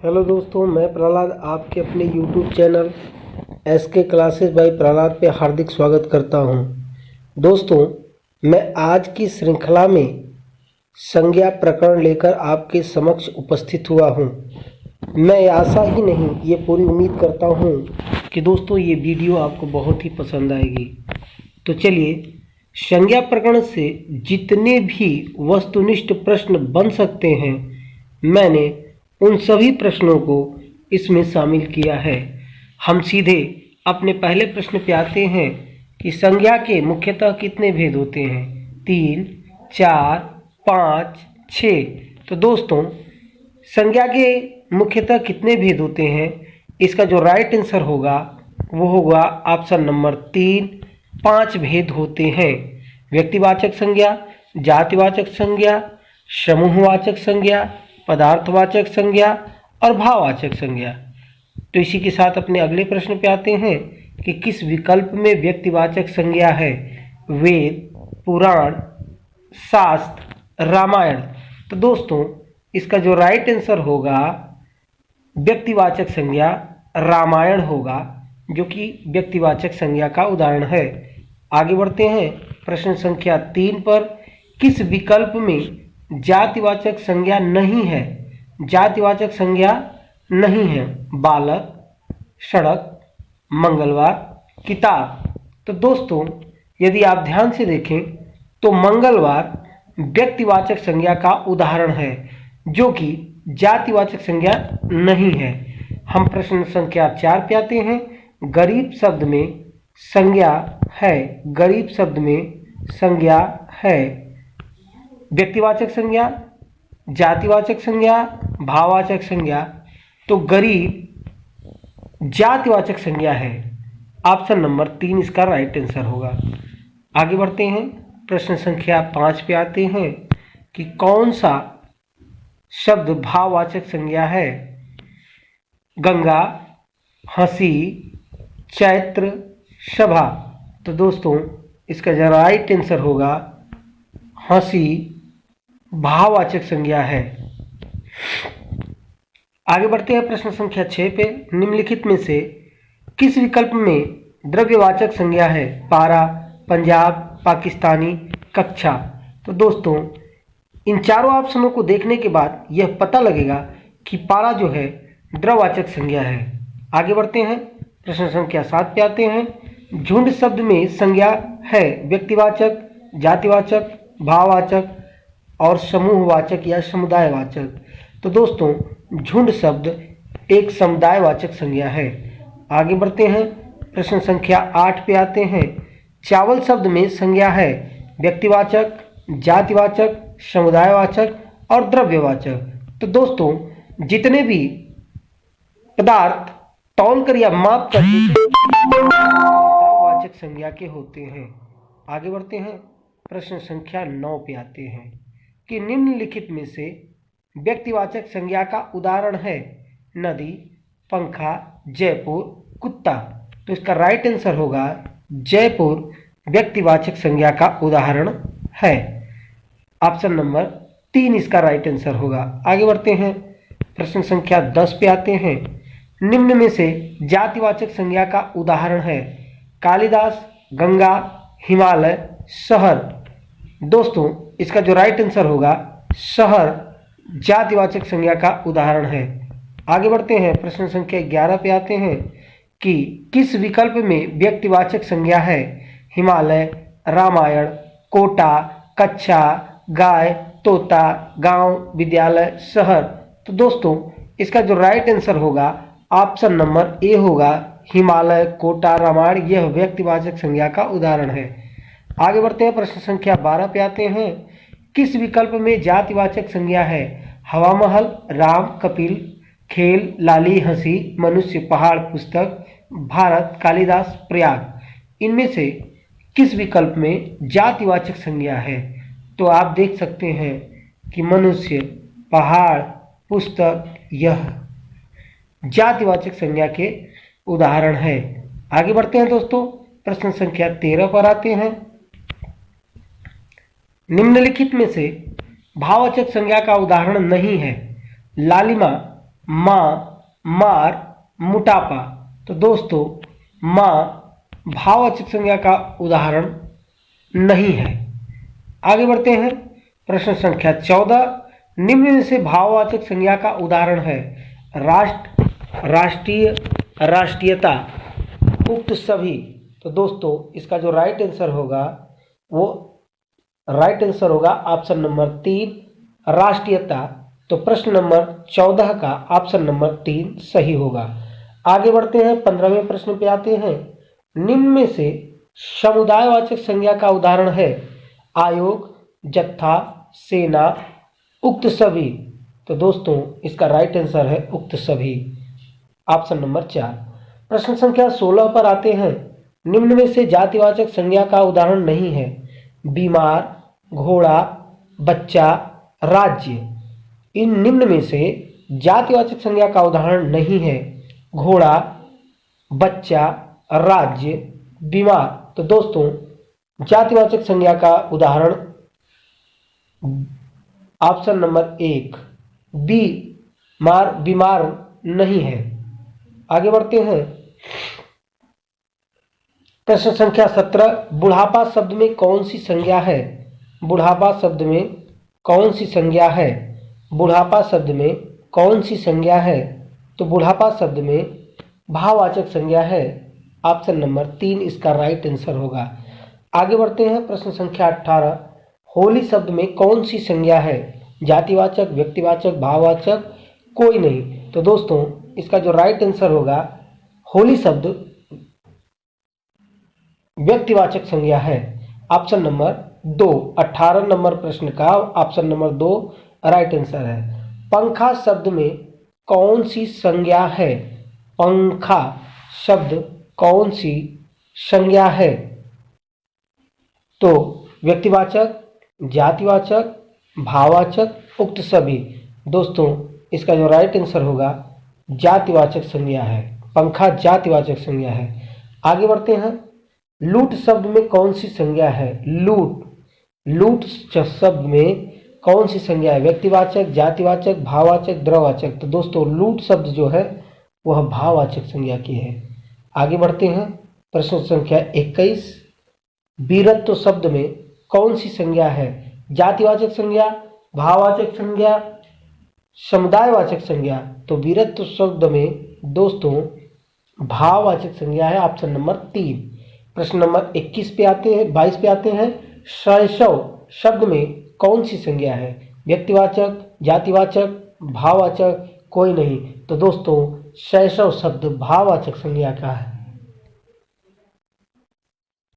Hello दोस्तों, मैं प्रहलाद आपके अपने YouTube channel SK classes bye Prahlad पे हार्दिक स्वागत करता हूं। दोस्तों, मैं आज की श्रृंखला में संज्ञा प्रकरण लेकर आपके समक्ष उपस्थित हुआ हूं। मैं आशा ही नहीं, ये पूरी उम्मीद करता हूं कि दोस्तों ये वीडियो आपको बहुत ही पसंद आएगी। तो चलिए, संज्ञा प्रकरण से जितने भी वस्तुनिष्ठ प्रश्न बन सकते हैं, मैंने उन सभी प्रश्नों को इसमें शामिल किया है। हम सीधे अपने पहले प्रश्न पे आते हैं कि संज्ञा के मुख्यतः कितने भेद होते हैं? 3, 4, 5, 6। तो दोस्तों, संज्ञा के मुख्यतः कितने भेद होते हैं? इसका जो राइट आंसर होगा वो होगा ऑप्शन नंबर 3, 5 भेद होते हैं। व्यक्तिवाचक संज्ञा, जातिवाचक संज्ञा, समूहवाचक संज्ञा, पदार्थवाचक संज्ञा और भाववाचक संज्ञा। तो इसी के साथ अपने अगले प्रश्न पे आते हैं कि किस विकल्प में व्यक्तिवाचक संज्ञा है? वेद, पुराण, शास्त्र, रामायण। तो दोस्तों, इसका जो राइट आंसर होगा व्यक्तिवाचक संज्ञा रामायण होगा, जो कि व्यक्तिवाचक संज्ञा का उदाहरण है। आगे बढ़ते हैं प्रश्न संख्या 3 पर। किस विकल्प में जातिवाचक संज्ञा नहीं है? जातिवाचक संज्ञा नहीं है। बालक, सड़क, मंगलवार, किताब। तो दोस्तों, यदि आप ध्यान से देखें तो मंगलवार व्यक्तिवाचक संज्ञा का उदाहरण है, जो कि जातिवाचक संज्ञा नहीं है। हम प्रश्न संख्या 4 पे आते हैं। गरीब शब्द में संज्ञा है। गरीब शब्द में संज्ञा है। व्यक्तिवाचक संज्ञा, जातिवाचक संज्ञा, भाववाचक संज्ञा। तो गरीब जातिवाचक संज्ञा है। ऑप्शन नंबर 3 इसका राइट आंसर होगा। आगे बढ़ते हैं प्रश्न संख्या 5 पे आते हैं कि कौन सा शब्द भाववाचक संज्ञा है? गंगा, हंसी, चैत्र, सभा। तो दोस्तों, इसका जो राइट आंसर होगा हंसी भाववाचक संज्ञा है। आगे बढ़ते हैं प्रश्न संख्या 6 पे। निम्नलिखित में से किस विकल्प में द्रव्यवाचक संज्ञा है? पारा, पंजाब, पाकिस्तानी, कक्षा। तो दोस्तों, इन चारों ऑप्शनों को देखने के बाद यह पता लगेगा कि पारा जो है द्रव्यवाचक संज्ञा है। आगे बढ़ते हैं प्रश्न संख्या 7 पे आते हैं। झुंड शब्द में संज्ञा है व्यक्तिवाचक, जातिवाचक, भाववाचक और समूहवाचक या समुदायवाचक। तो दोस्तों, झुंड शब्द एक समुदायवाचक संज्ञा है। आगे बढ़ते हैं प्रश्न संख्या 8 पे आते हैं। चावल शब्द में संज्ञा है व्यक्तिवाचक, जातिवाचक, समुदायवाचक और द्रव्यवाचक। तो दोस्तों, जितने भी पदार्थ तौल कर या माप कर द्रव्यवाचक संज्ञा के होते हैं। आगे बढ़ते हैं प्रश्न संख्या 9 पे आते हैं कि निम्नलिखित में से व्यक्तिवाचक संज्ञा का उदाहरण है? नदी, पंखा, जयपुर, कुत्ता। तो इसका राइट आंसर होगा जयपुर व्यक्तिवाचक संज्ञा का उदाहरण है। ऑप्शन नंबर 3 इसका राइट आंसर होगा। आगे बढ़ते हैं प्रश्न संख्या 10 पे आते हैं। निम्न में से जातिवाचक संज्ञा का उदाहरण है? कालिदास, गंगा, हिमालय, शहर। दोस्तों, इसका जो राइट आंसर होगा शहर जातिवाचक संज्ञा का उदाहरण है। आगे बढ़ते हैं प्रश्न संख्या 11 पे आते हैं कि किस विकल्प में व्यक्तिवाचक संज्ञा है? हिमालय, रामायण, कोटा, कक्षा, गाय, तोता, गांव, विद्यालय, शहर। तो दोस्तों, इसका जो राइट आंसर होगा ऑप्शन नंबर ए होगा हिमालय, कोटा, रामायण। यह व्यक्तिवाचक संज्ञा का उदाहरण है। आगे बढ़ते हैं प्रश्न संख्या 12 पे आते हैं। किस विकल्प में जातिवाचक संज्ञा है? हवा महल, राम, कपिल, खेल, लाली, हंसी, मनुष्य, पहाड़, पुस्तक, भारत, कालिदास, प्रयाग। इनमें से किस विकल्प में जातिवाचक संज्ञा है? तो आप देख सकते हैं कि मनुष्य, पहाड़, पुस्तक यह जातिवाचक संज्ञा के उदाहरण है। आगे बढ़ते हैं दोस्तों प्रश्न संख्या 13 पर आते हैं। निम्नलिखित में से भाववाचक संज्ञा का उदाहरण नहीं है? लालिमा, माँ, मार, मोटापा। तो दोस्तों माँ भाववाचक संज्ञा का उदाहरण नहीं है। आगे बढ़ते हैं। प्रश्न संख्या 14, निम्न में से भाववाचक संज्ञा का उदाहरण है राष्ट्र, राष्ट्रीय, राष्ट्रीयता, उक्त सभी। तो दोस्तों इसका जो राइट आंसर होगा वो राइट आंसर होगा ऑप्शन नंबर 3, राष्ट्रीयता। तो प्रश्न नंबर 14 का ऑप्शन नंबर 3 सही होगा। आगे बढ़ते हैं, 15वें प्रश्न पे आते हैं। निम्न में से समुदायवाचक संज्ञा का उदाहरण है आयोग, जत्था, सेना, उक्त सभी। तो दोस्तों इसका राइट आंसर है उक्त सभी, ऑप्शन नंबर 4। प्रश्न संख्या 16 पर आते हैं। निम्न में से जातिवाचक संज्ञा का उदाहरण नहीं है बीमार, घोड़ा, बच्चा, राज्य। इन निम्न में से जातिवाचक संज्ञा का उदाहरण नहीं है घोड़ा, बच्चा, राज्य, बीमार। तो दोस्तों जातिवाचक संज्ञा का उदाहरण ऑप्शन नंबर 1 बी मार बीमार नहीं है। आगे बढ़ते हैं। प्रश्न संख्या 17, बुढ़ापा शब्द में कौन सी संज्ञा है? बुढ़ापा शब्द में कौन सी संज्ञा है? बुढ़ापा शब्द में कौन सी संज्ञा है? तो बुढ़ापा शब्द में भाववाचक संज्ञा है, ऑप्शन नंबर 3 इसका राइट आंसर होगा। आगे बढ़ते हैं। प्रश्न संख्या 18, होली शब्द में कौन सी संज्ञा है? जातिवाचक, व्यक्तिवाचक, भाववाचक, कोई नहीं। तो दोस्तों इसका जो राइट आंसर होगा होली शब्द व्यक्तिवाचक संज्ञा है, ऑप्शन नंबर 2। 18 नंबर प्रश्न का ऑप्शन नंबर 2 राइट आंसर है। पंखा शब्द में कौन सी संज्ञा है? पंखा शब्द कौन सी संज्ञा है? तो व्यक्तिवाचक, जातिवाचक, भाववाचक, उक्त सभी। दोस्तों इसका जो राइट आंसर होगा जातिवाचक संज्ञा है, पंखा जातिवाचक संज्ञा है। आगे बढ़ते हैं। लूट शब्द में कौन सी संज्ञा है? लूट, लूट शब्द में कौन सी संज्ञा है? व्यक्तिवाचक, जातिवाचक, भाववाचक, द्रववाचक। तो दोस्तों लूट शब्द जो है वह भाववाचक संज्ञा की है। आगे बढ़ते हैं। प्रश्न संख्या 21, वीरत्व शब्द में कौन सी संज्ञा है? जातिवाचक संज्ञा, भाववाचक संज्ञा, समुदायवाचक संज्ञा। तो वीरत्व शब्द में दोस्तों भाववाचक संज्ञा है, ऑप्शन नंबर 3। प्रश्न नंबर 21 पे आते हैं, 22 पे आते हैं। शैशव शब्द में कौन सी संज्ञा है? व्यक्तिवाचक, जातिवाचक, भाववाचक, कोई नहीं। तो दोस्तों शैशव शब्द भाववाचक संज्ञा का है।